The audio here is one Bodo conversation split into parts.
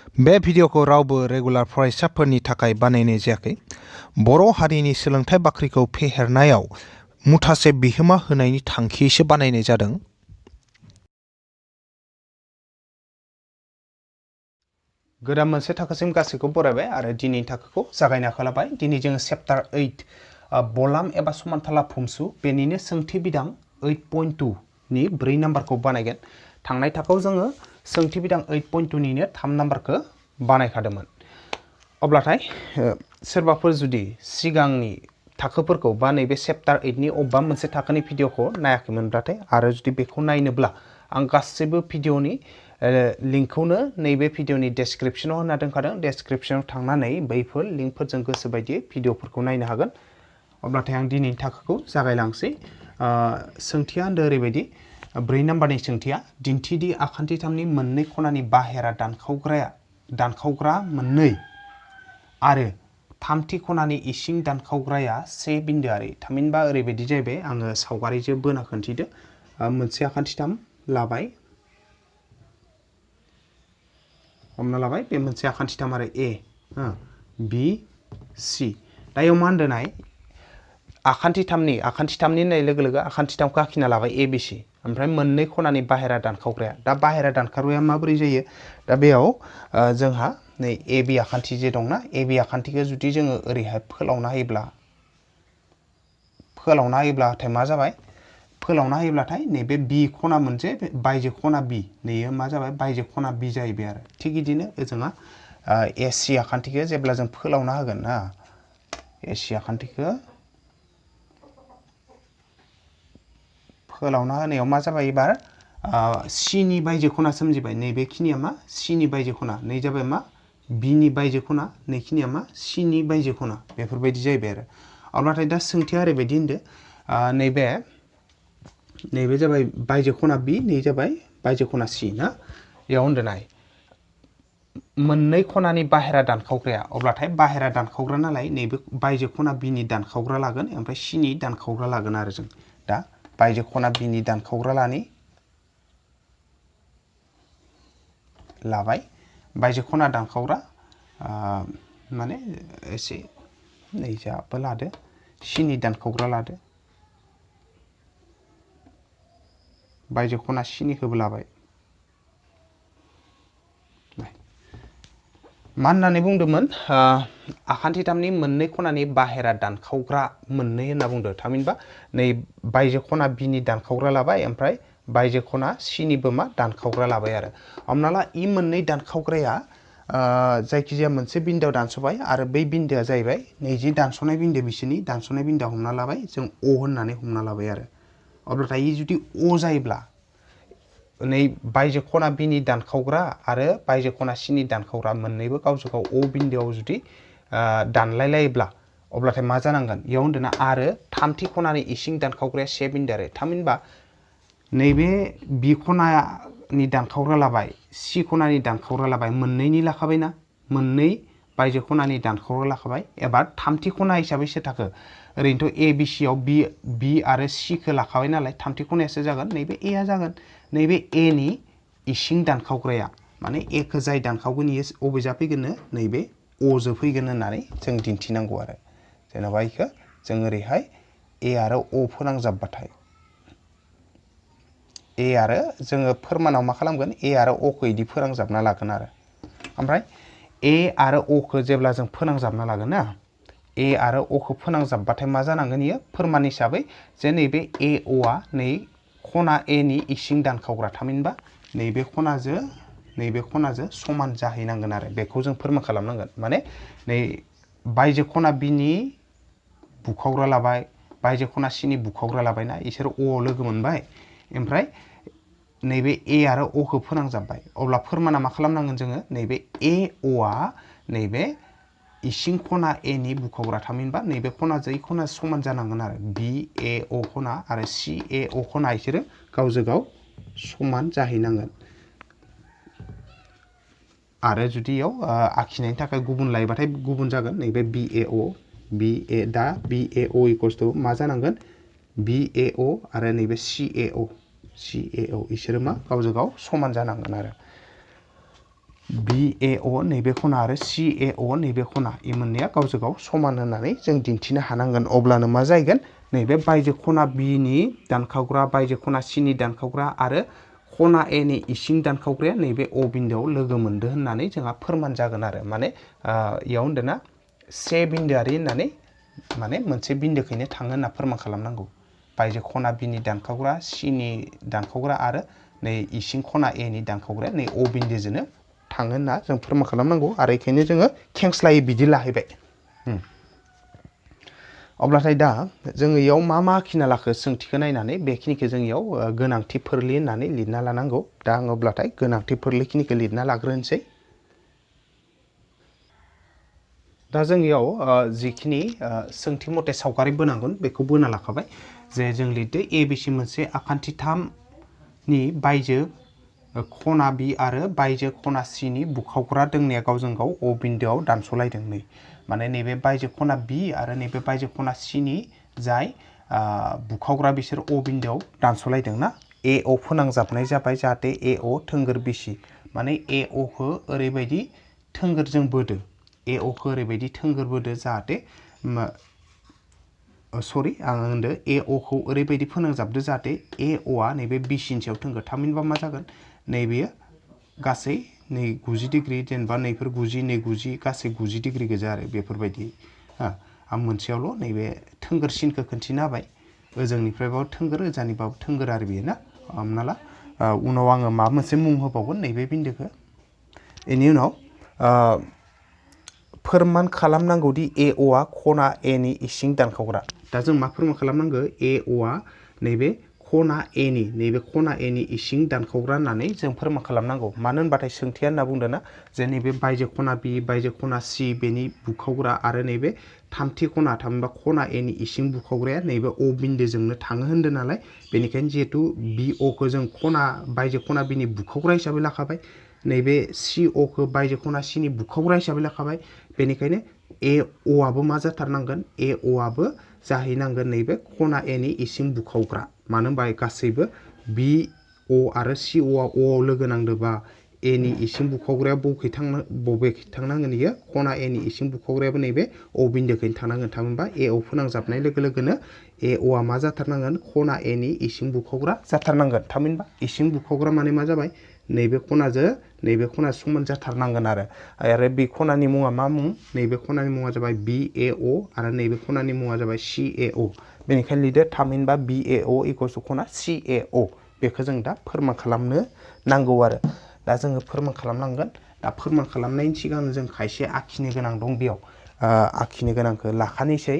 बे भिडिअखौ रावबो रेगुलार फरायसाफोरनि थाखाय बानायनाय जायाखै। बर' हारिनि सोलोंथाइ बाख्रिखौ फेहेरनायाव मुथासे बिहोमा होनायनि थांखियैसो बानायनाय जादों। गोदान मोनसे थाखोसिम गासैखौ बरायबाय आरो दिनैनि थाखोखौ जागायनो आखायाव लाबाय। दिनै जोङो चेप्टार 8 बलाम एबा समानथाला फुमसु बेनिनो सोंथि बिदां 8.2 नि 4 नाम्बारखौ बानायगोन। थांनाय थाखोआव जोङो सोंथि बिदां 8.2 निनो 3 नाम्बारखौ बानायखादोंमोन। अब्लाथाय सोरबाफोर जुदि सिगांनि थाखोफोरखौ बा नैबे चेप्टार 8 नि अबेबा मोनसे थाखोनि भिडिअखौ नायाखैमोनब्लाथाय आरो जुदि बेखौ नायनोब्ला आं गासैबो भिडिअनि लिंकखौनो नैबे भिडिअनि डेसक्रिप्शनाव होना दोनखादों। डेसक्रिप्शनाव थांनानै बैफोर लिंकफोरजों गोसो बायदियै भिडिअफोरखौ नायनो हागोन। अब्लाथाय आं दिनैनि थाखोखौ जागायलांसै। सोंथिया होनदों ओरैबायदि 4 नाम्बारनि सोंथिया दिन्थिदि आखान्थिथामनि मोननै खनानि बाहेरा दानखावग्रा मोननै आरो थामथि खनानि इसिं दानखावग्राया 1 बिन्दोआरि। थामहिनबा ओरैबायदि जाहैबाय, आङो सावगारिजों बोना खोन्थिदो। मोनसे आखान्थिथाम लाबाय, हमना लाबाय बे मोनसे आखान्थिथाम आरो ए बि सि। दायाव मा होनदों नाय, आखान्थिथामनि होननाय लोगो लोगो आखान्थिथामखौ आखिना लाबाय ए बि सि। ओमफ्राय मोननै खनानि बाहेरा दानखावग्राया, दा बाहेरा दानखावग्राया माबोरै जायो? दा बेयाव जोंहा नै ए बि आखान्थि जे दंना, ए बि आखान्थिखौ जुदि जोङो ओरैहाय फोलावना होयोब्लाथाय मा जाबाय? फोलावना होयोब्लाथाय नैबे बि खना मोनसे बायजो खना बि, नैयो मा जाबाय? बायजो खना बि जाहैबाय आरो। थिग बिदिनो जोंहा ए सि आखान्थिखौ जेब्ला जों फोलावना होगोन ना, ए सि आखान्थिखौ फोलावना होनायाव मा जाबाय? एबार सिनि बायजो खना सोमजिबाय। नैबेखिनिया मा? सिनि बायजो खना। नै जाबाय मा? बिनि बायजो खना। नैखिनिया मा? सिनि बायजो खना। बेफोरबायदि जाहैबाय आरो। अब्लाथाय दा सोंथिया ओरैबायदि होनदो, नैबे जाबाय बायजो खना बि, नै जाबाय बायजो खना सि ना। बेयाव होनदो नाय मोननै खनानि बाहेरा दानखावग्राया, अब्लाथाय बाहेरा दानखावग्रा नालाय नैबे बायजो खना बिनि दानखावग्रा लागोन, ओमफ्राय सिनि दानखावग्रा लागोन आरो जों दा बायजो खना बिनि दानखावग्रा लाबाय। बायजो खना दानखावग्रा माने एसे नैजाबो लादो, सिनि दानखावग्रा लादो, बायजो खना सिनिखौबो लाबाय। मा होननानै बुंदोंमोन? आखान्थिथामनि मोननै खनानि बाहेरा दानखावग्रा मोननै होनना बुंदों। थामहिनबा नै बायजो खना बिनि दानखावग्रा लाबाय, ओमफ्राय बायजो खना सिनिबो मा? दानखावग्रा लाबाय आरो। हमना ला इ मोननै दानखावग्राया जायखिजाया मोनसे बिन्दोआव दानस'बाय आरो बै बिन्दोआ जाहैबाय नैजि दानस'नाय बिन्दो, बिसोरनि दानस'नाय बिन्दोआव हमना लाबाय जों अ होननानै हमना लाबाय आरो। अब्लाथाय इ जुदि अ जायोब्ला नै बायजो खना बिनि दानखावग्रा आरो बायजो खना सिनि दानखावग्रा मोननैबो गावजों गाव अ बिन्दोआव जुदि दानलाय लायोब्ला अब्लाथाय मा जानांगोन? इयाव होन्दोंना आरो थामथि खनानि इसिं दानखावग्राया 1 बिन्दोआरि। थामहिनबा नैबे बि खनानि दानखावग्रा लाबाय, सि खनानि दानखावग्रा लाबाय, मोननैनि लाखाबायना, मोननै बायजो खनानि दानखावग्रा लाखाबाय। एबा थामथि खना हिसाबै सोर थाखो? ओरैनोथ' ए बि सि आव बि आरो सिखौ लाखाबाय नालाय थामथि खनायासो जागोन, नैबे ए आ जागोन। नैबे ए नि इसिं दानखावग्राया माने ए खौ जाय दानखावगोन इयो अबे जाफैगोननो? नैबे अ जो फैगोन होननानै जों दिन्थिनांगौ आरो। जेनेबा इखौ जों ओरैहाय ए आरो अ फोनांजाबबाथाय ए आरो जोङो फोरमानाव मा खालामगोन? ए आरो अ खौ इदि फोनांजाबना लागोन आरो। ओमफ्राय ए आरो अ खौ जेब्ला जों फोनांजाबना लागोन ना, ए आरो अ खौ फोनांजाबबाथाय मा जानांगोन? इयो फोरमान हिसाबै जे नैबे ए अ आ नै खना ए नि इसिं दानखावग्रा। थामहिनबा नैबे खनाजों समान जाहैनांगोन आरो। बेखौ जों फोरमान खालामनांगोन। माने नै बायजो खना बिनि बुखावग्रा लाबाय, बायजो खना सिनि बुखावग्रा लाबायना, इसोर अ आव लोगो मोनबाय। ओमफ्राय नैबे ए आरो अ खौ फोनांजाबबाय। अब्ला फोरमाना मा खालामनांगोन जोङो? नैबे ए अ आ नैबे इसिं खना ए नि बुखावग्रा। थामहिनबा नैबे खनाजों इ खना समान जानांगोन आरो। बि ए अ खना आरो सि ए अ खना इसोरो गावजों गाव समान जाहैनांगोन। आरो जुदि इयाव आखिनायनि थाखाय गुबुन लायोबाथाय गुबुन जागोन। नैबे बि ए अ दा बि ए अ इक्वल्स टु मा जानांगोन? बि ए अ आरो नैबे सि ए अ इसोरो मा? गावजों गाव समान जानांगोन आरो। BAO नैबे खना आरो CAO नैबे खना इ मोननैया गावजों गाव समान होननानै जों दिन्थिनो हानांगोन अब्लानो मा जागोन नैबे बायजो खना B नि दानखावग्रा बायजो खना C नि दानखावग्रा आरो खना A नि इसिं दानखावग्राया नैबे O बिन्दोआव लोगो मोनदो होननानै जोंहा फोरमान जागोन आरो माने इयाव होनदोंना से बिन्दोआरि होननानै माने मोनसे बिन्दोखैनो थाङो होनना फोरमान खालामनांगौ बायजो खना B नि दानखावग्रा C नि दानखावग्रा आरो नै इसिं खना A नि दानखावग्राया नै O बिन्दोजोंनो थाङो होनना जों फोरमान खालामनांगौ आरो बेखायनो जोङो खेंस्लायै बिदि लाहैबाय अब्लाथाय दा जोङो इयाव मा आखिना लाखो सोंथिखौ नायनानै बेखिनिखौ जों इयाव गोनांथि फोरलि होननानै लिरना लानांगौ दा आं अब्लाथाय गोनांथि फोरलिखिनिखौ लिरना लाग्रोनोसै दा जों इयाव जिखिनि सोंथि मथे सावगारि बोनांगोन बेखौ बोना लाखाबाय जे जों लिरदो ABC मोनसे आखान्थिथामनि बायजो खना B आरो बायजो खना C नि बुखावग्रा दोंनैया गावजों गाव O बिन्दोआव दानस'लायदों नै माने नैबे बायजो खना B आरो नैबे बायजो खना C नि जाय बुखावग्रा बिसोर O बिन्दोआव दानस'लायदों ना AO फोनांजाबनाय जाबाय जाहाथे AO थोंगोर बिसि माने AO खौ ओरैबायदि थोंगोरजों बोदो AO खौ ओरैबायदि थोंगोर बोदो जाहाथे सरि आं होनदो AO खौ ओरैबायदि फोनांजाबदो जाहाथे AO आ नैबे BC नि सायाव थोंगोर थामहिनबा मा जागोन नैबेयो गासै नै 90 डिग्री जेनेबा नैफोर 90 नै 90 गासै 90 डिग्री गोजा आरो बेफोरबायदि आं मोनसेयावल' नैबे थोंगोर सिनखौ खोन्थिना होबाय ओजोंनिफ्रायबाबो थोंगोर ओजानिबाबो थोंगोर आरो बेयो ना हमना ला उनाव आङो माबा मोनसे मुं होबावगोन नैबे बिन्दोखौ बेनि उनाव फोरमान खालामनांगौदि AO आ खना A नि इसिं दानखावग्रा दा जों मा फोरमान खालामनांगौ AO आ नैबे खना A नि नैबे खना A नि इसिं दानखावग्रा होननानै जों फोरमान खालामनांगौ मानो होनबाथाय सोंथिया होनना बुंदों ना जे नैबे बायजो खना B बायजो खना C बेनि बुखावग्रा आरो नैबे थामथि खना थामहिनबा खना A नि इसिं बुखावग्राया नैबे O बिन्दोजोंनो थाङो होनदों नालाय बेनिखायनो जिहेतु BO खौ जों खना बायजो खना B नि बुखावग्रा हिसाबै लाखाबाय नैबे CO खौ बायजो खना C नि बुखावग्रा हिसाबै लाखाबाय बेनिखायनो AO आबो मा जाथारनांगोन AO आबो जाहैनांगोन नैबे खना A नि इसिं बुखावग्रा मानो होनबा गासैबो BO आरो CO आ O आव लोगो नांदोंबा A नि इसिं बुखावग्राया बबेखै थांनांगोन इयो खना A नि इसिं बुखावग्रायाबो नैबे O बिन्दोखैनो थांनांगोन थामहिनबा AO फोनांजाबनाय लोगो लोगोनो AO आ मा जाथारनांगोन खना A नि इसिं बुखावग्रा जाथारनांगोन थामहिनबा इसिं बुखावग्रा माने मा जाबाय नैबे खनाजों नैबे खना समान जाथारनांगोन आरो बे खनानि मुङा मा मुं नैबे खनानि मुङा जाबाय BAO आरो नैबे खनानि मुङा जाबाय CAO बेनिखायनो लिरदो थामहिनबा BAO इक्वल्स खना CAO बेखौ जों दा फोरमान खालामनो नांगौ आरो दा जोङो फोरमान खालामनांगोन दा फोरमान खालामनायनि सिगां जों खायसे आखिनो गोनां दं बेयाव आखिनो गोनांखौ लाखानोसै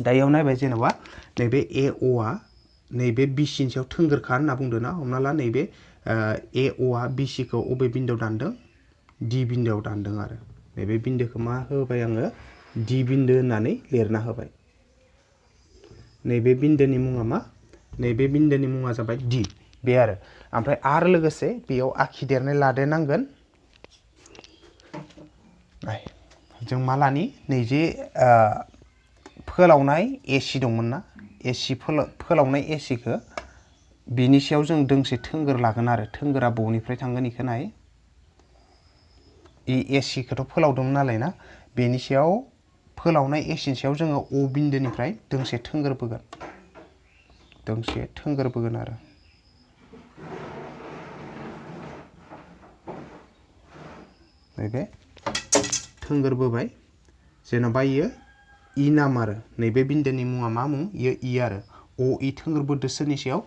दा इयाव नायबाय जेनेबा नैबे AO आ नैबे BC नि सायाव थोंगोरखा होनना बुंदों ना हमना ला नैबे AO आ BC खौ अबे बिन्दोआव दानदों D बिन्दोआव दानदों आरो नैबे बिन्दोखौ मा होबाय आङो D बिन्दो होननानै लिरना होबाय नैबे बिन्दोनि मुङा मा नैबे बिन्दोनि मुङा जाबाय D बे आरो लोगोसे बेयाव आखिदेरनाय लादेरनांगोन जों मा लानि नैजे फोलावनाय AC दंमोन ना AC फोलावनाय AC खौ बिनि सायाव जों दोंसे थोंगोर लागोन आरो थोंगोरा बबेनिफ्राय थांगोन इखौ नाय AC खौथ' फोलावदोंमोन नालाय ना बेनि सायाव फोलावनाय AC नि सायाव जोङो O बिन्दोनिफ्राय दोंसे थोंगोर बोगोन आरो नैबे थोंगोर बोबाय जेनेबा इयो E नाम आरो नैबे बिन्दोनि मुङा मा मुं इयो E आरो OE थोंगोर बोदो सोरनि सायाव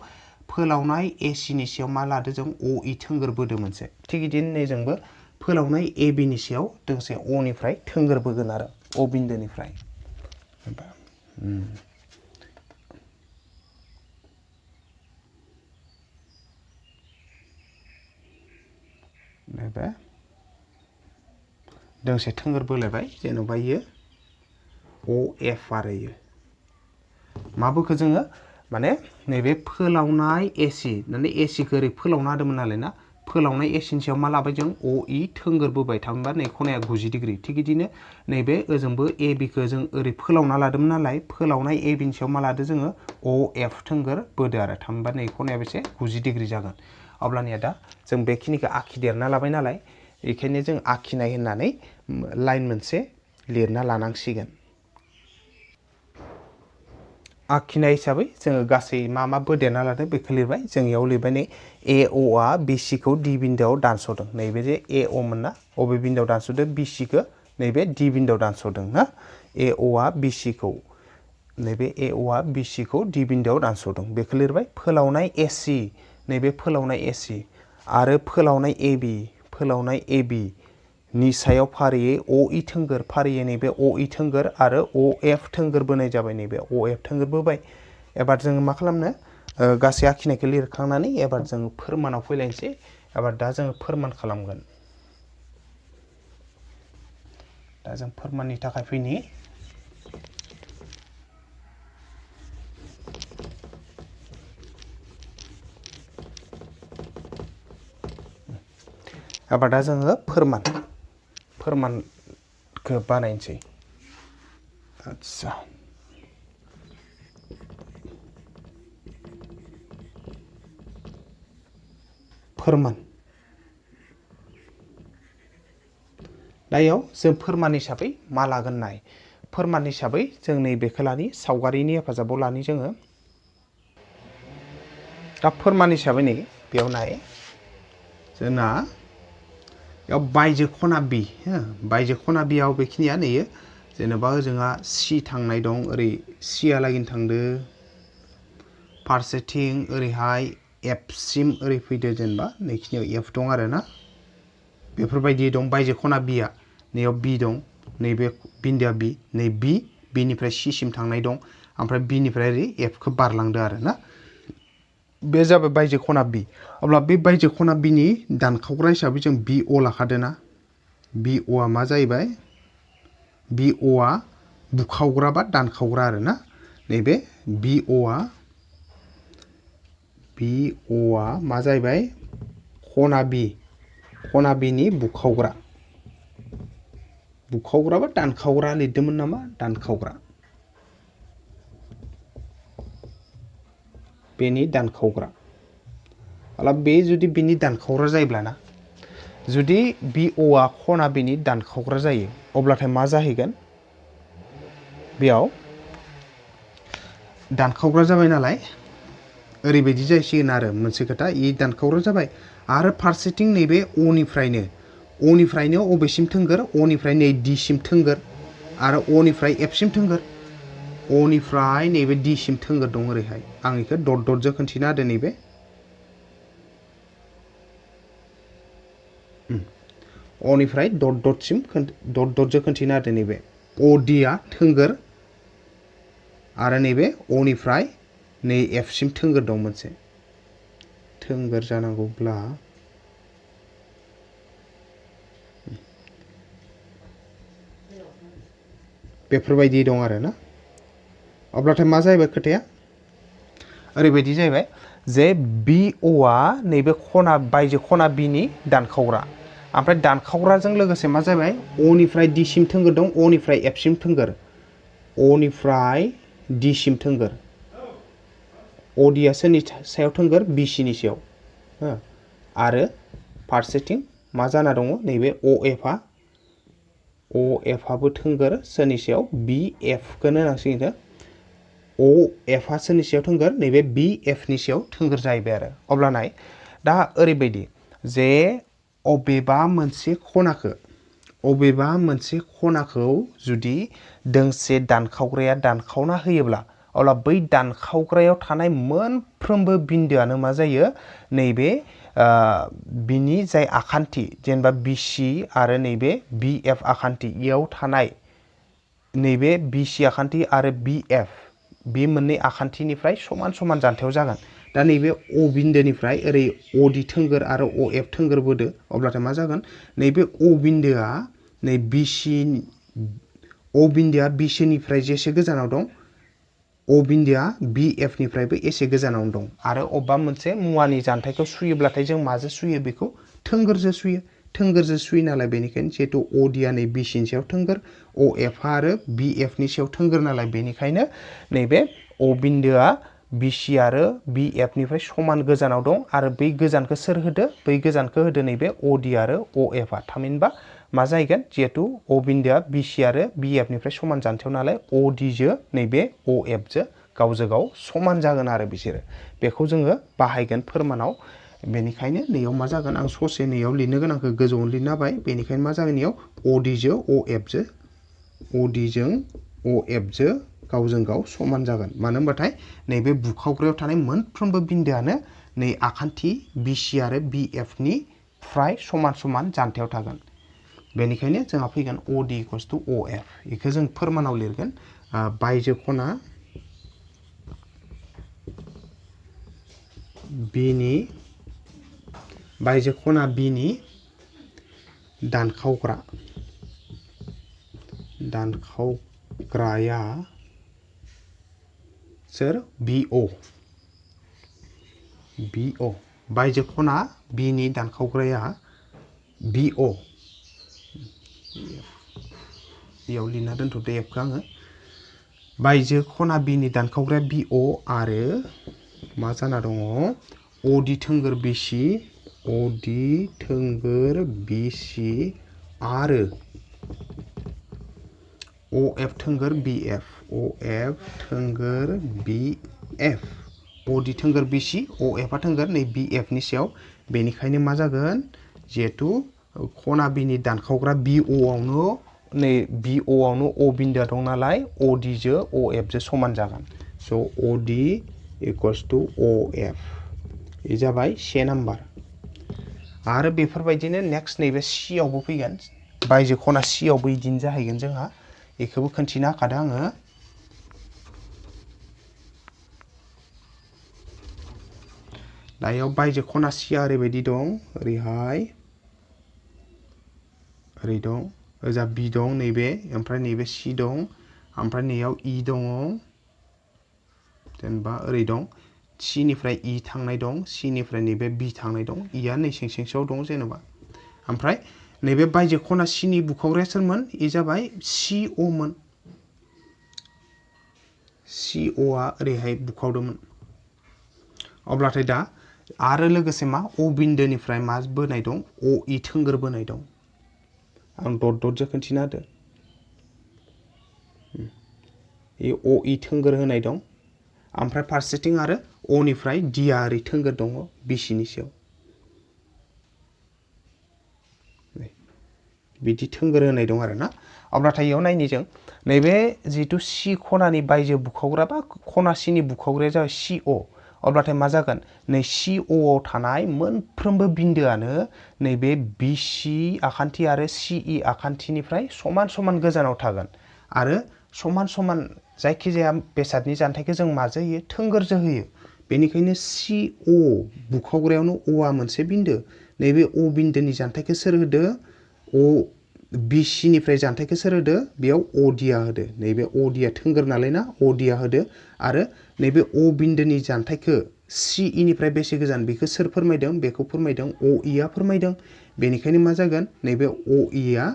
फोलावनाय AC नि सायाव मा लादो जों OE थोंगोर बोदो मोनसे थिग बिदिनो नै जोंबो फोलावनाय AB नि सायाव दोंसे O निफ्राय थोंगोर बोगोन आरो O बिन्दोनिफ्राय नैबे दोंसे थोंगोर बोलायबाय जेनेबा इयो OF आरो इयो माबोखौ जोङो माने नैबे फोलावनाय AC माने AC खौ ओरै फोलावना होदोंमोन नालाय ना फोलावनाय AC नि सायाव मा लाबाय जों OE थोंगोर बोबाय थामहिनबा नै खनाया 90 डिग्री थिग बिदिनो नैबे ओजोंबो AB खौ जों ओरै फोलावना लादोंमोन नालाय फोलावनाय AB नि सायाव मा लादो जोङो OF थोंगोर बोदो आरो थामहिनबा नै खनाया बेसे 90 डिग्री जागोन अब्लानिया दा जों बेखिनिखौ आखिदेरना लाबाय नालाय बेखायनो जों आखिनाय होननानै लाइन मोनसे लिरना लानांसिगोन। आखिनाय हिसाबै जोङो गासै मा बोदेरना लादों बेखौ लिरबाय। जों इयाव लिरबाय नै AOआ BCखौ D बिन्दोआव दानस'दों। नैबे जे AO मोन ना, अबे बिन्दोआव दानस'दों BCखौ नैबे D बिन्दोआव दानस'दों ना। AOआ BCखौ नैबे AOआ BCखौ D बिन्दोआव दानस'दों बेखौ लिरबाय। फोलावनाय AC नैबे फोलावनाय AC आरो फोलावनाय AB नि सायाव फारियै OE थोंगोर फारियै नैबे OE थोंगोर आरो OF थोंगोर बोनाय जाबाय। नैबे OF थोंगोर बोबाय। एबार जोङो मा खालामनो गासै आखिनायखौ लिरखांनानै एबार जोङो फोरमानाव फैलायनोसै। एबार दा जोङो फोरमान खालामगोन। दा जों फोरमाननि थाखाय फैनि। एबार दा जोङो फोरमानखौ बानायनोसै। आदसा फोरमान दायाव जों फोरमान हिसाबै मा लागोन नाय। फोरमान हिसाबै जों नैबेखौ लानि सावगारिनि हेफाजाबाव लानि जोङो। दा फोरमान हिसाबै नै बेयाव नाय जोंना बेयाव बायजो खना B बायजो खना Bआव बेखिनिया नैयो जेनेबा ओजोंहा C थांनाय दं, ओरै Cआ लागै थांदो, फारसेथिं ओरैहाय F सिम ओरै फैदो, जेनेबा नैखिनियाव F दं आरो ना। बेफोरबायदि दं बायजो खना Bआ। नैयाव B दं, नैबे बिन्दोआ B, नै Bनिफ्राय C सिम थांनाय दं, ओमफ्राय Bनिफ्राय ओरै Fखौ बारलांदो आरो ना। बे जाबाय बायजो खना B। अब्ला बे बायजो खना Bनि दानखावग्रा हिसाबै जों BO लाखादो ना। BOआ मा जाहैबाय? BOआ बुखावग्रा बा दानखावग्रा आरो ना। नैबे BOआ मा जाहैबाय? खना Bनि बुखावग्रा बा दानखावग्रा लिरदोंमोन नामा? दानखावग्रा। बेनि दानखावग्रा। अब्ला बे जुदि बेनि दानखावग्रा जायोब्लाना, जुदि BOआ खना Bनि दानखावग्रा जायो अब्लाथाय मा जाहैगोन? बेयाव दानखावग्रा जाबाय नालाय ओरैबायदि जाहैसिगोन आरो मोनसे खोथा, इ दानखावग्रा जाबाय आरो फारसेथिं नैबे O'निफ्रायनो अबेसिम थोंगोर? O'निफ्राय नै D सिम थोंगोर आरो O'निफ्राय F सिम थोंगोर। O'निफ्राय नैबे D सिम थोंगोर दं ओरैहाय। आं बेखौ डटजों खोन्थिना होदो। नैबे O'निफ्राय डटजों खोन्थिना होदो। नैबे ODआ थोंगोर आरो नैबे O'निफ्राय नै F सिम थोंगोर दं मोनसे। थोंगोर जानांगौब्ला बेफोरबायदि दं आरो ना। अब्लाथाय मा जाहैबाय खोथाया? ओरैबायदि जाहैबाय जे BOआ नैबे बायजो खना Bनि दानखावग्रा, ओमफ्राय दानखावग्राजों लोगोसे मा जाबाय? O'निफ्राय D सिम थोंगोर दं, O'निफ्राय F सिम थोंगोर, O'निफ्राय D सिम थोंगोर। ODआ सोरनि सायाव थोंगोर? BCनि सायाव। आरो फारसेथिं मा जाना दङ? नैबे OFआबो थोंगोर सोरनि सायाव? BFखौनो होनांसिगोन। OFआ सोरनि सायाव थोंगोर? नैबे BFनि सायाव थोंगोर जाहैबाय आरो। अब्ला नाय दा ओरैबायदि जे अबेबा मोनसे खनाखौ जुदि दोंसे दानखावग्राया दानखावना होयोब्ला, अब्ला बै दानखावग्रायाव थानाय मोनफ्रोमबो बिन्दोआनो मा जायो? नैबे बिनि जाय आखान्थि, जेनेबा BC आरो नैबे BF आखान्थि, इयाव थानाय नैबे BC आखान्थि आरो BF बे मोननै आखान्थिनिफ्राय समान समान जानथायाव जागोन। दा नैबे O बिन्दोनिफ्राय ओरै OD थोंगोर आरो OF थोंगोर बोदो, अब्लाथाय मा जागोन? नैबे O बिन्दोआ नै O बिन्दोआ BCनिफ्राय जेसे गोजानाव दं, O बिन्दोआ BFनिफ्रायबो एसे गोजानावनो दं। आरो अबेबा मोनसे मुवानि जानथायखौ सुयोब्लाथाय जों माजों सुयो? बेखौ थोंगोरजों सुयो। थोंगोरजों सुयो नालाय, बेनिखायनो जिहेतु ODआ नै BCनि सायाव थोंगोर, OFआ आरो BFनि सायाव थोंगोर नालाय, बेनिखायनो नैबे O बिन्दोआ BC आरो BF निफ्राय समान गोजानाव दं आरो बै गोजानखौ सोर होदो बै गोजानखौ होदो नैबे OD आरो OF आ थामहिनबा मा जाहैगोन जिहेतु O बिन्दोआ BC आरो BF निफ्राय समान जानथायाव नालाय OD जो नैबे OF जो गावजों गाव समान जागोन आरो बिसोरो बेखौ जोङो बाहायगोन फोरमानाव बेनिखायनो नैयाव मा जागोन आं ससे नैयाव लिरनो गोनांखौ गोजौआव लिरना होबाय बेनिखायनो मा जागोन नैयाव OD जो OF जो OD जों OF जो गावजों गाव समान जागोन मानो होनबाथाय नैबे बुखावग्रायाव थानाय मोनफ्रोमबो बिन्दोआनो नै आखान्थि BC आरो BF नि फ्राय समान समान जानथायाव थागोन बेनिखायनो जोंहा फैगोन OD इक्वल्स टु OF बेखौ जों फोरमानाव लिरगोन बायजो खना B नि बायजो खना B नि दानखावग्राया सोर BO बायजो खना B नि दानखावग्राया BO बेयाव लिरना दोनथ'दो Fखौ आङो बायजो खना B नि दानखावग्राया BO आरो मा जाना दङ OD थोंगोर BC आरो OF थोंगोर BF OD थोंगोर BC OF आ थोंगोर नै BF नि सायाव बेनिखायनो मा जागोन जिहेतु खना B नि दानखावग्रा BO आवनो नै BO आवनो O बिन्दोआ दं नालाय OD जो OF जो समान जागोन स OD इक्वल्स टु OF ये जाबाय से नाम्बार आरो बेफोरबायदिनो नेक्स्ट नैबे C आवबो फैगोन बायजो खना C आवबो इदिनो जाहैगोन जोंहा बेखौबो खोन्थिना होखादों आङो दायाव बायजो खना C आ ओरैबायदि दं ओरैहाय ओरै दं ओजा B दं नैबे ओमफ्राय नैबे C दं ओमफ्राय नैयाव E दङ जेनेबा ओरै दं C निफ्राय E थांनाय दं C निफ्राय नैबे B थांनाय दं E आ नै सिंसिंसेयाव दं जेनेबा ओमफ्राय नैबे बायजो खना C नि बुखावग्राया सोरमोन ए जाबाय CO मोन CO आ ओरैहाय बुखावदोंमोन अब्लाथाय दा आरो लोगोसे मा O बिन्दोनिफ्राय मा बोनाय दं OE थोंगोर बोनाय दं आं डट डट जो खोन्थिना होदो ए OE थोंगोर होनाय दं ओमफ्राय फारसेथिं आरो O निफ्राय D आ ओरै थोंगोर दङ BC नि सायाव बिदि थोंगोर होनाय दं आरो ना अब्लाथाय इयाव नायनि जों नैबे जिहेतु C खनानि बायजो बुखावग्रा बा खना C नि बुखावग्राया जाबाय CO अब्लाथाय मा जागोन नै CO आव थानाय मोनफ्रोमबो बिन्दोआनो नैबे BC आखान्थि आरो CE आखान्थिनिफ्राय समान समान गोजानाव थागोन आरो समान समान जायखिजाया बेसादनि जानथायखौ जों माजों होयो थोंगोरजों होयो बेनिखायनो CO बुखावग्रायावनो O आ मोनसे बिन्दो नैबे O बिन्दोनि जानथायखौ सोर होदो BC निफ्राय जानथायखौ सोर होदो बेयाव OD आ होदो नैबे OD आ थोंगोर नालाय ना OD आ होदो आरो नैबे O बिन्दोनि जानथायखौ CE निफ्राय बेसे गोजान बेखौ सोर फोरमायदों बेखौ फोरमायदों OE आ फोरमायदों बेनिखायनो मा जागोन नैबे OE आ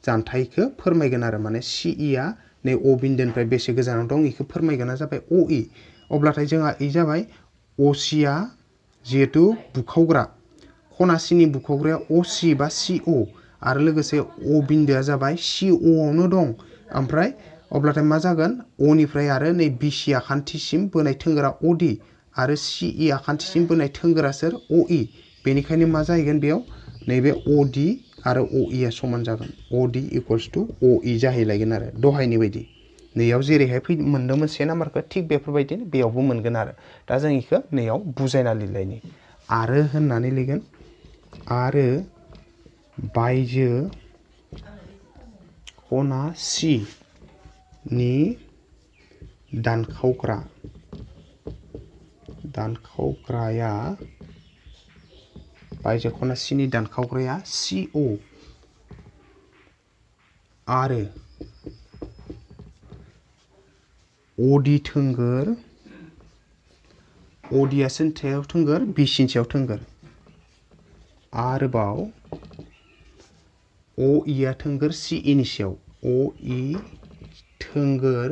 जानथायखौ फोरमायगोन आरो माने CE आ नै O बिन्दोनिफ्राय बेसे गोजानाव दं बेखौ फोरमायगोना जाबाय OE अब्लाथाय जोंहा ए जाबाय OC आ जिहेतु बुखावग्रा खना C नि बुखावग्राया OC बा CO आरो लोगोसे O बिन्दोआ जाबाय CO आवनो दं ओमफ्राय अब्लाथाय मा जागोन O निफ्राय आरो नै BC आखान्थिसिम बोनाय थोंगोरा OD आरो CE आखान्थिसिम बोनाय थोंगोरा सोर OE बेनिखायनो मा जाहैगोन बेयाव नैबे OD आरो OE आ समान जागोन OD इक्वल्स टु OE जाहैलायगोन आरो दहायनि बायदि नैयाव जेरैहाय मोनदोंमोन से नाम्बारखौ थिग बेफोरबायदिनो बेयावबो मोनगोन आरो दा जों इखौ नैयाव बुजायना लिरलायनि आरो होननानै लिरगोन आरो बायजो खना C नि दानखावग्राया बायजो खना C नि दानखावग्राया CO आरो OD थोंगोर OD आ सोनथायाव थोंगोर BC नि सायाव थोंगोर आरोबाव OE आ थोंगोर CE नि सायाव OE थोंगोर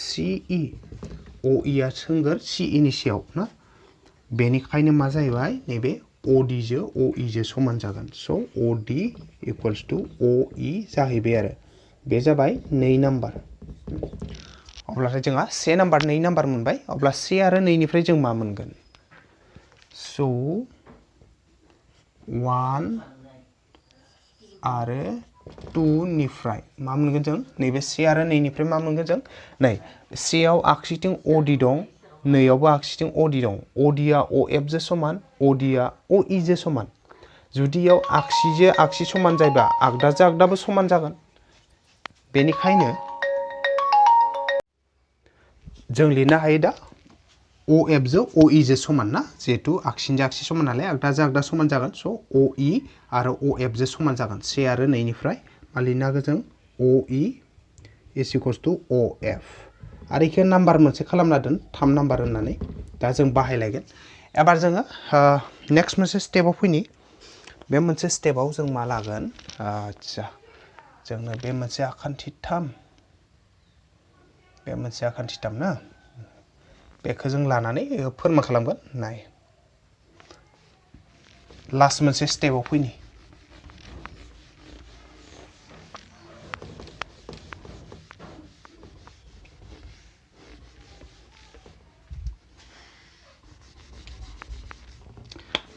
CE OE आ सोंगोर CE नि सायाव ना बेनिखायनो मा जाहैबाय नैबे OD जो OE जो समान जागोन स' OD इक्वल्स टु OE जाहैबाय आरो बे जाबाय 2 नाम्बार अब्लाथाय जोंहा 1 नाम्बार 2 नाम्बार मोनबाय अब्ला 1 आरो 2 निफ्राय जों मा मोनगोन स' 1 आरो 2 निफ्राय मा मोनगोन जों नैबे 1 आरो 2 निफ्राय मा मोनगोन जों नै 1 आव आगसिथिं OD दं 2 आवबो आगसिथिं OD दं OD आ OF जो समान OD आ OE जो समान जुदि याव आगसिजो आगसि समान जायोबा आगदाजों आगदाबो समान जागोन बेनिखायनो जों लिरनो हायो दा OF जो OE जो समान ना जेहेतु आगसिजों आगसि समान नालाय आगदाजों आगदा समान जागोन स' OE आरो OF जो समान जागोन 1 आरो 2 निफ्राय मा लिरनो हागोन जों OE is equals to OF आरो इखो नाम्बार मोनसे खालामना दोन 3 नाम्बार होननानै दा जों बाहायलायगोन एबार जोङो नेक्स्ट मोनसे स्टेपआव फैनि बे मोनसे स्टेपआव जों मा लागोन आच्छा जोंनो बे मोनसे आखान्थिथाम ना बेखौ जों लानानै फोरमान खालामगोन नाय लास्ट मोनसे स्टेपआव फैनि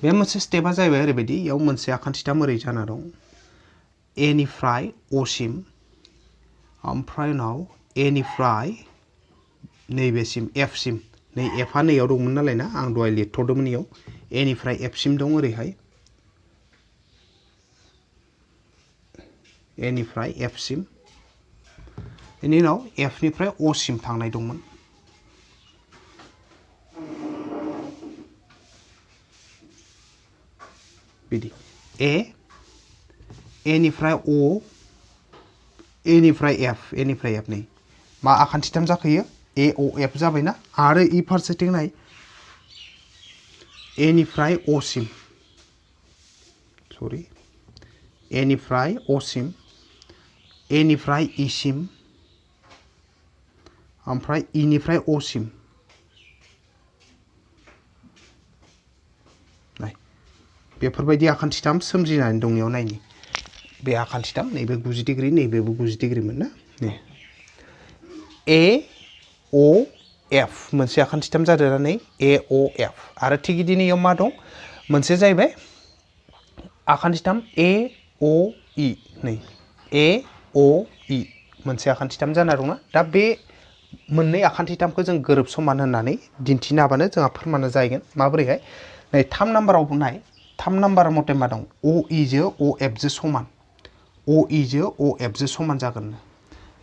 बे मोनसे स्टेपआ जाहैबाय ओरैबायदि याव मोनसे आखान्थिथाम ओरै जाना दं A निफ्राय O सिम ओमफ्राय उनाव A निफ्राय नैबेसिम F सिम नै F आ नैयाव दंमोन नालाय ना आं दहाय लिरथ'दोंमोन इयाव A निफ्राय F सिम दं ओरैहाय A निफ्राय F सिम बेनि उनाव F निफ्राय O सिम थांनाय दंमोन बिदि A निफ्राय O A निफ्राय F नै मा आखान्थिथाम जाखोयो AOF जाबायना आरो इ फारसेथिं नाय A निफ्राय O सिम सरि A निफ्राय O सिम A निफ्राय E सिम ओमफ्राय E निफ्राय O सिम नाय बेफोरबायदि आखान्थिथाम सोमजिनानै दं याव नायनि बे आखान्थिथाम नैबे 90 डिग्री नैबेबो 90 डिग्री मोन ना नै AOF मोनसे आखान्थिथाम जादों ना नै AOF आरो थिग बिदिनो याव मा दं मोनसे जाहैबाय आखान्थिथाम AOE नै AOE मोनसे आखान्थिथाम जाना दंना दा बे मोननै आखान्थिथामखौ जों गोरोब समान होननानै दिन्थिनो हाबानो जोंहा फोरमान जाहैगोन माबोरैहाय नै 3 नाम्बारावबो नाय 3 नाम्बार मथे मा दं OE जो OF जो समान OE जो OF जो समान जागोन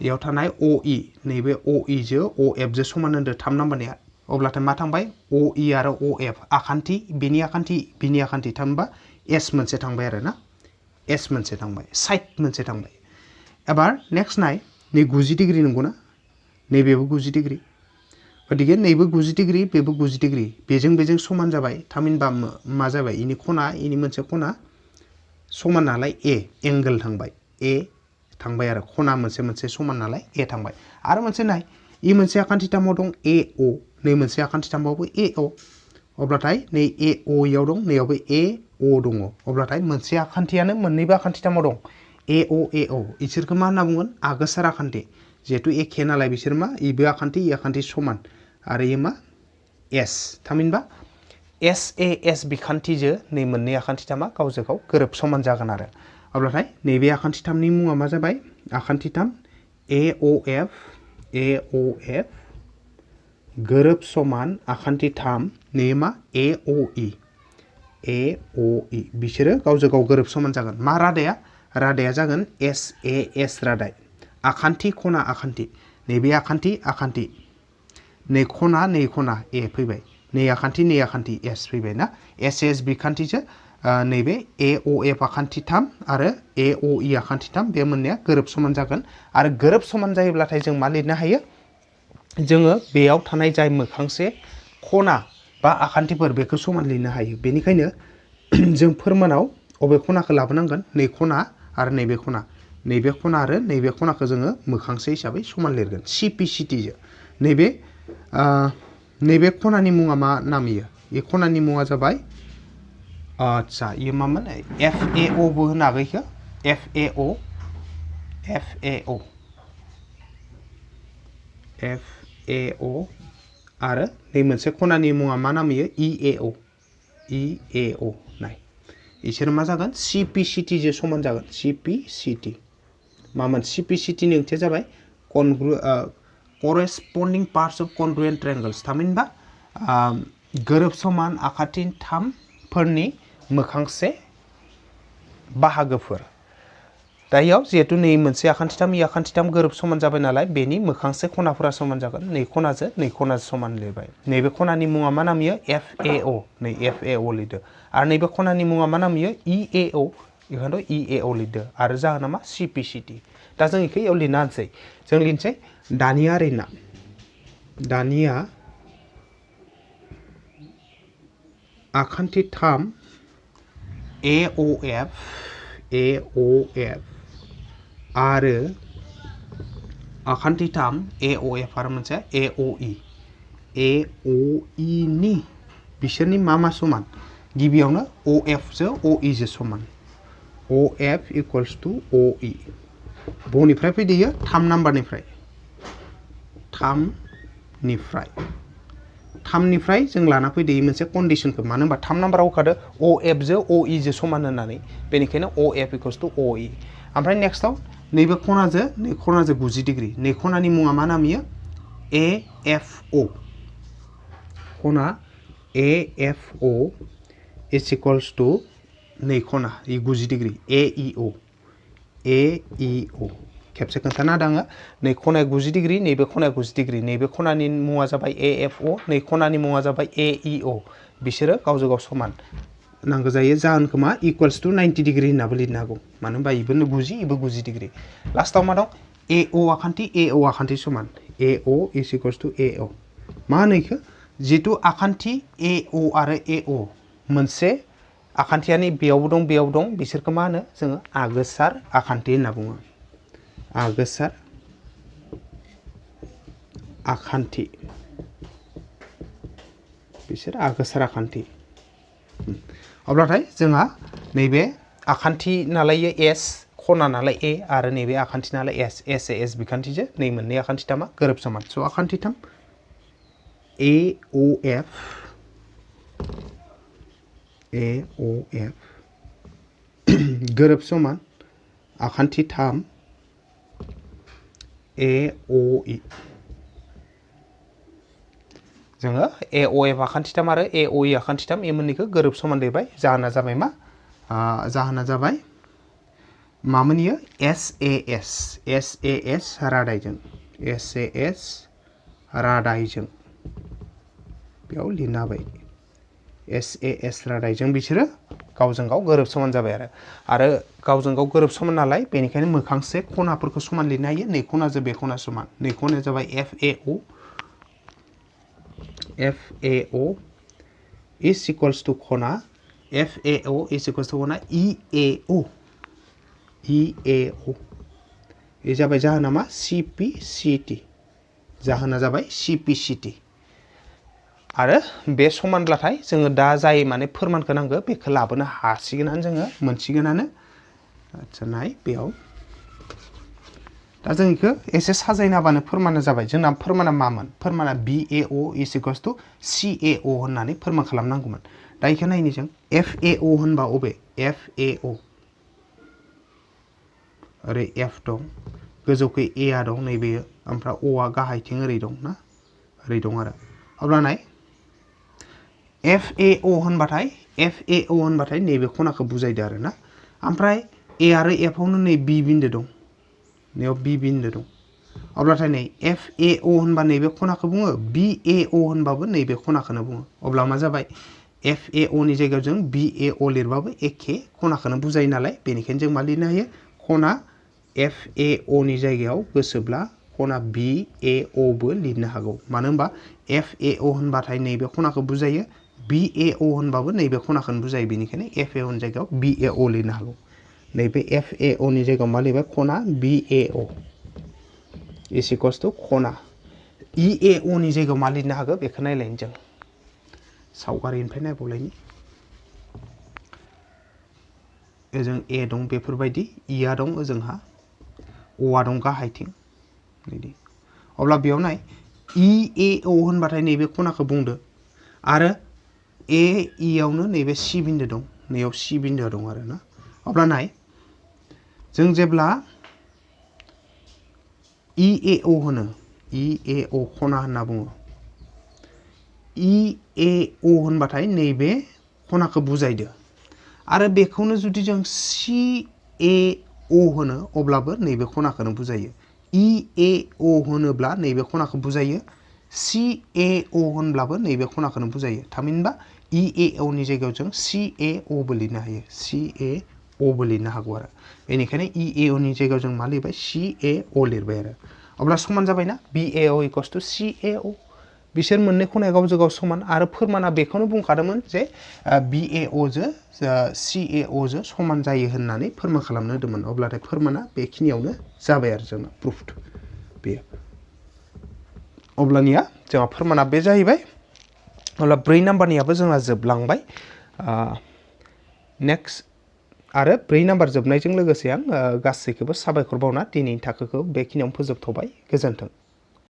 याव थानाय OE नैबे OE जो OF जो समान होनदो 3 नाम्बारनिया अब्लाथाय मा थांबाय OE आरो OF आखान्थि बिनि आखान्थि थामबा S मोनसे थांबाय आरो ना S मोनसे थांबाय साइड मोनसे थांबाय एबार नेक्स्ट नाय नै 90 डिग्री नंगौना नैबेबो 90 डिग्री गतिके नैबो 90 डिग्री बेबो 90 डिग्री बेजों समान जाबाय थामहिनबा मा जाबाय इनि खना इनि मोनसे खना समान नालाय A एंगल थांबाय A थांबाय आरो खना मोनसे समान नालाय A थांबाय आरो मोनसे नाय इ मोनसे आखान्थिथामाव दं AO नै मोनसे आखान्थिथामावबो AO अब्लाथाय नै AO याव दं नैयावबो AO दङ अब्लाथाय मोनसे आखान्थियानो मोननैबो आखान्थिथामाव दं AO इसोरखौ मा होनना बुंगोन आगोसार आखान्थि जिहेतु एखे नालाय बिसोर मा इबो आखान्थि समान आरो इयो मा S थामहिनबा SAS बिखान्थिजों नै मोननै आखान्थिथामा गावजों गाव गोरोब समान जागोन आरो अब्लाथाय नैबे आखान्थिथामनि मुङा मा जाबाय आखान्थिथाम AOF गोरोब समान आखान्थिथाम नै मा AOE बिसोरो गावजों गाव गोरोब समान जागोन मा रादाया जागोन SAS रादाय आखान्थि खना आखान्थि नैबे आखान्थि नै खना A फैबाय नै आखान्थि S फैबाय ना SAS बिखान्थिजों नैबे AOF आखान्थिथाम आरो AOE आखान्थिथाम बे मोननैया गोरोब समान जागोन आरो गोरोब समान जायोब्लाथाय जों मा लिरनो हायो जोङो बेयाव थानाय जाय मोखांसे खना बा आखान्थिफोर बेखौ समान लिरनो हायो बेनिखायनो जों फोरमानाव अबे खनाखौ लाबोनांगोन नै खना आरो नैबे खना आरो नैबे खनाखौ जोङो मोखांसे हिसाबै समान लिरगोन CPCT जों नैबे नैबे खनानि मुङा मा नाम इयो बे खनानि मुङा जाबाय आच्छा इयो मामोन FAO बो होनो हागौ इखो FAO आरो नै मोनसे खनानि मुङा मा नाम इयो EAO नाय इसोर मा जागोन CPCT जो समान जागोन CPCT मामोन CPCT नि ओंथिया जाबाय corresponding parts of congruent triangles थामहिनबा गोरोब समान आखान्थि थामफोरनि मोखांसे बाहागोफोर दायाव जिहेतु नै मोनसे आखान्थिथाम आखान्थिथाम गोरोब समान जाबाय नालाय बेनि मोखांसे खनाफोरा समान जागोन नै खनाजों समान लिरबाय नैबे खनानि मुङा मा नाम इयो FAO नै FAO लिरदो आरो नैबे खनानि मुङा मा नाम इयो EAO बेखायनोथ' EAO लिरदो आरो जाहोना मा CPCT दा जों इखौ इयाव लिरना होनसै जों लिरनोसै दानिया आखान्थिथाम AOF आरो आखान्थिथाम AOF आरो मोनसे AOE नि बिसोरनि मा समान गिबियावनो OF जो OE जो समान OF equals to OE बनिफ्राय फैदोयो 3 नाम्बारनिफ्राय 3निफ्राय जों लाना फैदो मोनसे कन्डिशनखौ मानो होनबा 3 नाम्बाराव होखादो OF जो OE जो समान होननानै बेनिखायनो OF equals to OE ओमफ्राय नेक्स्टआव नैबे खनाजों 90 डिग्री नै खनानि मुङा मा नाम इयो AFO खना AFO is equals to नै खना 90 डिग्री AEO खेबसे खोन्थाना होदों आङो नै खनाया 90 डिग्री नैबे खनाया 90 डिग्री नैबे खनानि मुङा जाबाय AFO नै खनानि मुङा जाबाय AEO बिसोरो गावजों गाव समान नांगौ जायो जाहोनखौ मा इक्वल्स टू 90 डिग्री होननाबो लिरनो हागौ मानो होनबा इबो 90 इबो 90 डिग्री लास्टआव मा दं AO आखान्थि समान AO is equals to AO मा होनो इखो जितु आखान्थि AO आरो AO मोनसे आखान्थियानि बेयावबो दं बिसोरखौ मा होनो जोङो आगोसार आखान्थि होनना बुङो आगोसार आखान्थि बिसोर आगोसार आखान्थि अब्लाथाय जोंहा नैबे आखान्थि नालाय S खना नालाय A आरो नैबे आखान्थि नालाय S बिखान्थिजों नै मोननै आखान्थिथामा गोरोब समान स' आखान्थिथाम AOF गोरोब समान आखान्थिथाम AOE जोङो AOF आखान्थिथाम आरो AOE आखान्थिथाम ए मोननैखौ गोरोब समान लिरबाय जाहोना जाबाय मा जाहोना जाबाय मामोन इयो SAS रादायजों बेयाव लिरना होबाय SAS रादायजों बिसोरो गावजों गाव गोरोब समान जाबाय आरो गावजों गाव गोरोब समान नालाय बेनिखायनो मोखांसे खनाफोरखौ समान लिरनो हायो नै खनाजों बे खना समान नै खनाया जाबाय FAO is equals to खना FAO is equals to खना EAO ए जाबाय जाहोना मा CPCT जाहोना जाबाय CPCT आरो बे समानब्लाथाय जोङो दा जाय माने फोरमानखौ नांगौ बेखौ लाबोनो हासिगोनानो जोङो मोनसिगोनानो आच्छा नाय बेयाव दा जों इखौ एसे साजायना होबानो फोरमाना जाबाय जोंना फोरमाना मामोन फोरमाना BAO is equals to CAO होननानै फोरमान खालामनांगौमोन दा इखौ नायनि जों FAO होनबा अबे FAO ओरै F दं गोजौखै A आ दं नैबे ओमफ्राय O आ गाहायथिं ओरै दं ना ओरै दं आरो अब्ला नाय FAO होनबाथाय नैबे खनाखौ बुजायदो आरो ना ओमफ्राय A आरो F आवनो नै B बिन्दो दं नैयाव B बिन्दो दं अब्लाथाय नै FAO होनबा नैबे खनाखौ बुङो BAO होनबाबो नैबे खनाखौनो बुङो अब्ला मा जाबाय FAO नि जायगायाव जों BAO लिरबाबो एखे खनाखौनो बुजायो नालाय बेनिखायनो जों मा लिरनो हायो खना FAO नि जायगायाव गोसोब्ला खना BAO बो लिरनो हागौ मानो होनबा FAO होनबाथाय नैबे खनाखौ बुजायो BAO होनबाबो नैबे खनाखौनो बुजायो बेनिखायनो FAO नि जायगायाव BAO लिरनो हागौ नैबे FAO नि जायगायाव मा लिरबाय खना BAO is equals to खना EAO नि जायगायाव मा लिरनो हागौ बेखौ नायलायनि जों सावगारिनिफ्राय नायबावलायनि ओजों A दं बेफोरबायदि E आ दं ओजोंहा O आ दं गाहायथिं बिदि अब्ला बेयाव नाय EAO होनबाथाय नैबे खनाखौ बुंदो आरो AE आवनो नैबे C बिन्दो दं नैयाव C बिन्दोआ दं आरो ना अब्ला नाय जों जेब्ला EAO होनो EAO खना होनना बुङो EAO होनबाथाय नैबे खनाखौ बुजायदो आरो बेखौनो जुदि जों CAO होनो अब्लाबो नैबे खनाखौनो बुजायो EAO होनोब्ला नैबे खनाखौ बुजायो CAO होनब्लाबो नैबे खनाखौनो बुजायो थामहिनबा EAO नि जायगायाव जों CAO बो लिरनो हायो CAO बो लिरनो हागौ आरो बेनिखायनो EAO नि जायगायाव जों मा लिरबाय CAO लिरबाय आरो अब्ला समान जाबायना BAO = CAO बिसोर मोननै खनाया गावजों गाव समान आरो फोरमाना बेखौनो बुंखादोंमोन जे BAO जो CAO जो समान जायो होननानै फोरमान खालामनो होदोंमोन अब्लाथाय फोरमाना बेखिनियावनो जाबाय आरो जोंना प्रुफड बेयो अब्लानिया जोंहा फोरमाना बे जाहैबाय अब्ला 4 नाम्बारनियाबो जोंना जोबलांबाय नेक्स्ट आरो 4 नाम्बार जोबनायजों लोगोसे आं गासैखौबो साबायखर बावना दिनैनि थाखोखौ बेखिनियावनो फोजोबथ'बाय गोजोन्थों